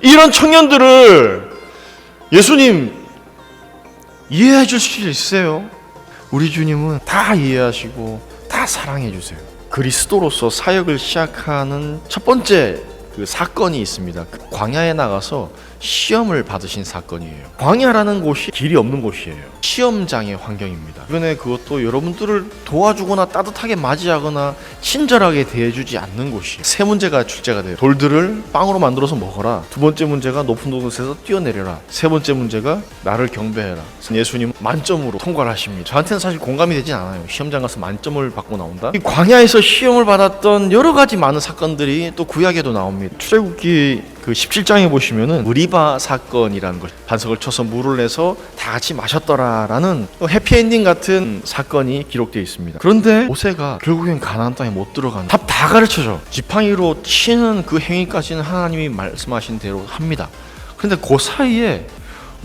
이런 청년들을 예수님 이해해 줄 수 있으세요? 우리 주님은 다 이해하시고 다 사랑해 주세요. 그리스도로서 사역을 시작하는 첫 번째 그 사건이 있습니다. 그 광야에 나가서 시험을 받으신 사건이에요. 광야라는 곳이 길이 없는 곳이에요. 시험장의 환경입니다. 이번에 그것도 여러분들을 도와주거나 따뜻하게 맞이하거나 친절하게 대해주지 않는 곳이에요. 세 문제가 출제가 돼요. 돌들을 빵으로 만들어서 먹어라. 두 번째 문제가 높은 곳에서 뛰어내려라. 세 번째 문제가 나를 경배해라. 예수님 만점으로 통과를 하십니다. 저한테는 사실 공감이 되진 않아요. 시험장 가서 만점을 받고 나온다. 이 광야에서 시험을 받았던 여러 가지 많은 사건들이 또 구약에도 나옵니다. 출애굽기 그 17장에 보시면은 무리바 사건이라는 것, 반석을 쳐서 물을 내서 다 같이 마셨더라라는 해피엔딩 같은 사건이 기록되어 있습니다. 그런데 모세가 결국엔 가나안 땅에 못 들어간 답 다 가르쳐줘. 지팡이로 치는 그 행위까지는 하나님이 말씀하신 대로 합니다. 그런데 그 사이에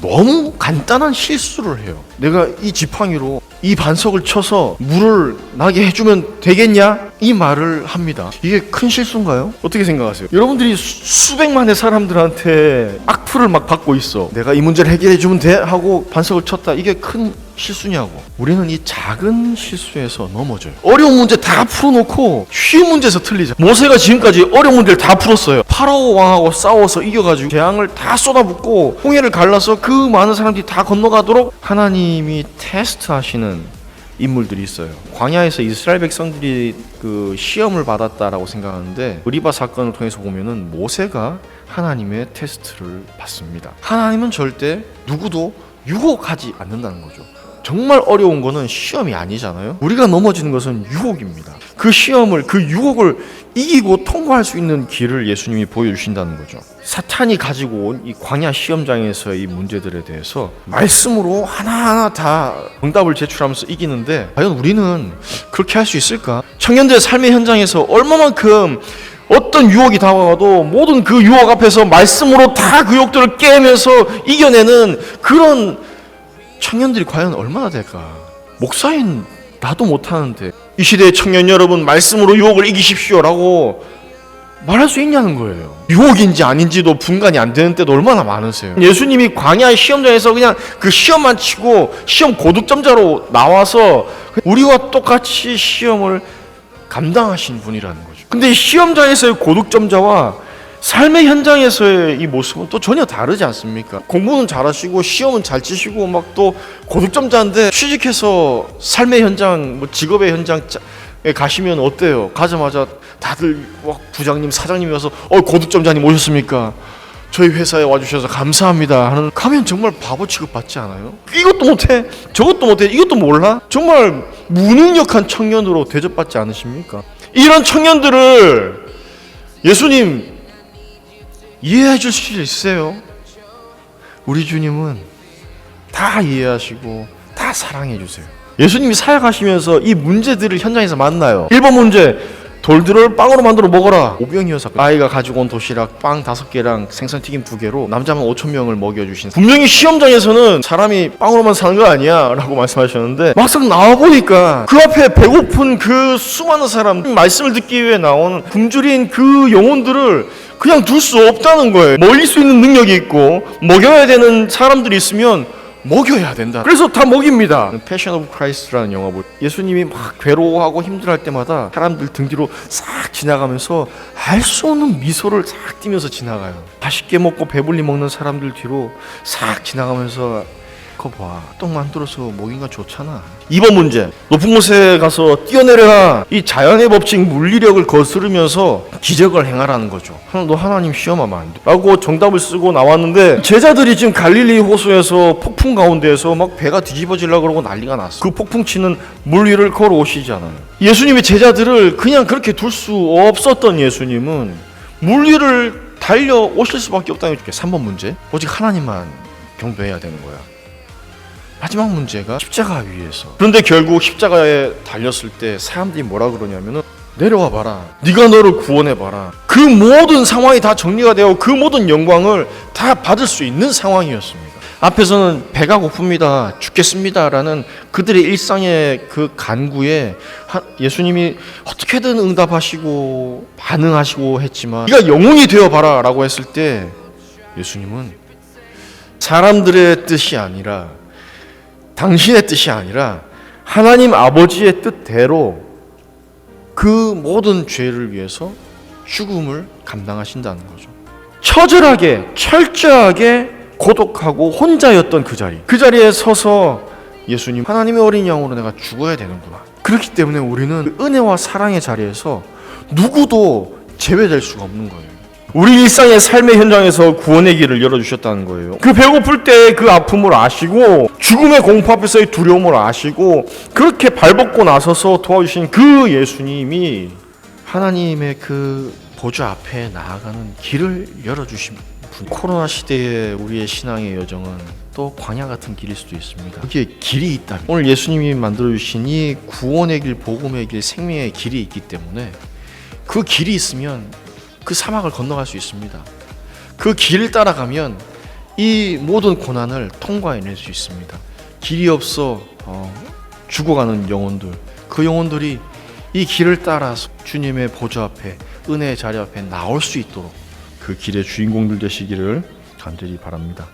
너무 간단한 실수를 해요. 내가 이 지팡이로 이 반석을 쳐서 물을 나게 해주면 되겠냐? 이 말을 합니다. 이게 큰 실수인가요? 어떻게 생각하세요? 여러분들이 수백만의 사람들한테 악플을 막 받고 있어. 내가 이 문제를 해결해주면 돼? 하고 반석을 쳤다. 이게 큰 실수냐고. 우리는 이 작은 실수에서 넘어져요. 어려운 문제 다 풀어놓고 쉬운 문제에서 틀리자. 모세가 지금까지 어려운 문제를 다 풀었어요. 파라오 왕하고 싸워서 이겨가지고 재앙을 다 쏟아붓고 홍해를 갈라서 그 많은 사람들이 다 건너가도록 하나님이 테스트하시는 인물들이 있어요. 광야에서 이스라엘 백성들이 그 시험을 받았다라고 생각하는데 무리바 사건을 통해서 보면은 모세가 하나님의 테스트를 받습니다. 하나님은 절대 누구도 유혹하지 않는다는 거죠. 정말 어려운 거는 시험이 아니잖아요. 우리가 넘어지는 것은 유혹입니다. 그 시험을, 그 유혹을 이기고 통과할 수 있는 길을 예수님이 보여주신다는 거죠. 사탄이 가지고 온 이 광야 시험장에서의 이 문제들에 대해서 말씀으로 하나하나 다 응답을 제출하면서 이기는데 과연 우리는 그렇게 할 수 있을까? 청년들의 삶의 현장에서 얼마만큼 어떤 유혹이 다가와도 모든 그 유혹 앞에서 말씀으로 다 그 유혹들을 깨면서 이겨내는 그런 청년들이 과연 얼마나 될까? 목사인 나도 못하는데 이 시대의 청년 여러분 말씀으로 유혹을 이기십시오라고 말할 수 있냐는 거예요. 유혹인지 아닌지도 분간이 안 되는 때도 얼마나 많으세요. 예수님이 광야의 시험장에서 그냥 그 시험만 치고 시험 고득점자로 나와서 우리와 똑같이 시험을 감당하신 분이라는 거죠. 근데 이 시험장에서의 고득점자와 삶의 현장에서의 이 모습은 또 전혀 다르지 않습니까? 공부는 잘하시고 시험은 잘 치시고 막 또 고득점자인데 취직해서 삶의 현장, 뭐 직업의 현장에 가시면 어때요? 가자마자 다들 막 부장님, 사장님이 와서 고득점자님 오셨습니까? 저희 회사에 와주셔서 감사합니다 하는 가면 정말 바보 취급받지 않아요? 이것도 못해, 저것도 못해, 이것도 몰라? 정말 무능력한 청년으로 대접받지 않으십니까? 이런 청년들을 예수님 이해해 줄 수 있으세요? 우리 주님은 다 이해하시고 다 사랑해 주세요. 예수님이 사역하시면서 이 문제들을 현장에서 만나요. 1번 문제, 돌들을 빵으로 만들어 먹어라. 오병이어서 아이가 가지고 온 도시락 빵 5개랑 생선튀김 2개로 남자만 5,000명을 먹여주신, 분명히 시험장에서는 사람이 빵으로만 사는 거 아니야 라고 말씀하셨는데 막상 나와보니까 그 앞에 배고픈 그 수많은 사람, 말씀을 듣기 위해 나온 굶주린 그 영혼들을 그냥 둘 수 없다는 거예요. 먹일 수 있는 능력이 있고 먹여야 되는 사람들이 있으면 먹여야 된다. 그래서 다 먹입니다. 패션 오브 크라이스트라는 영화 볼 예수님이 막 괴로워하고 힘들어할 때마다 사람들 등 뒤로 싹 지나가면서 알 수 없는 미소를 싹 띠면서 지나가요. 맛있게 먹고 배불리 먹는 사람들 뒤로 싹 지나가면서 그거 봐, 떡 만들어서 먹이가 좋잖아. 2번 문제, 높은 곳에 가서 뛰어내려라. 이 자연의 법칙 물리력을 거스르면서 기적을 행하라는 거죠. 너 하나님 시험하면 안 돼 라고 정답을 쓰고 나왔는데 제자들이 지금 갈릴리 호수에서 폭풍 가운데에서 막 배가 뒤집어지려고 그러고 난리가 났어. 그 폭풍 치는 물 위를 걸어오시잖아요. 예수님이 제자들을 그냥 그렇게 둘 수 없었던 예수님은 물 위를 달려오실 수밖에 없다는 게 3번 문제, 오직 하나님만 경배해야 되는 거야. 마지막 문제가 십자가 위에서. 그런데 결국 십자가에 달렸을 때 사람들이 뭐라 그러냐면은 내려와 봐라, 네가 너를 구원해 봐라. 그 모든 상황이 다 정리가 되어 그 모든 영광을 다 받을 수 있는 상황이었습니다. 앞에서는 배가 고픕니다, 죽겠습니다 라는 그들의 일상의 그 간구에 예수님이 어떻게든 응답하시고 반응하시고 했지만 네가 영웅이 되어봐라 라고 했을 때 예수님은 사람들의 뜻이 아니라 당신의 뜻이 아니라 하나님 아버지의 뜻대로 그 모든 죄를 위해서 죽음을 감당하신다는 거죠. 처절하게 철저하게 고독하고 혼자였던 그 자리에 서서 예수님, 하나님의 어린 양으로 내가 죽어야 되는구나. 그렇기 때문에 우리는 그 은혜와 사랑의 자리에서 누구도 제외될 수가 없는 거예요. 우리 일상의 삶의 현장에서 구원의 길을 열어주셨다는 거예요. 그 배고플 때의 그 아픔을 아시고 죽음의 공포 앞에서의 두려움을 아시고 그렇게 발벗고 나서서 도와주신 그 예수님이 하나님의 그 보좌 앞에 나아가는 길을 열어주신 분. 코로나 시대에 우리의 신앙의 여정은 또 광야 같은 길일 수도 있습니다. 거기에 길이 있다면 오늘 예수님이 만들어주신 이 구원의 길, 복음의 길, 생명의 길이 있기 때문에 그 길이 있으면 그 사막을 건너갈 수 있습니다. 그 길을 따라가면 이 모든 고난을 통과해낼 수 있습니다. 길이 없어 죽어가는 영혼들, 그 영혼들이 이 길을 따라서 주님의 보좌 앞에, 은혜의 자리 앞에 나올 수 있도록 그 길의 주인공들 되시기를 간절히 바랍니다.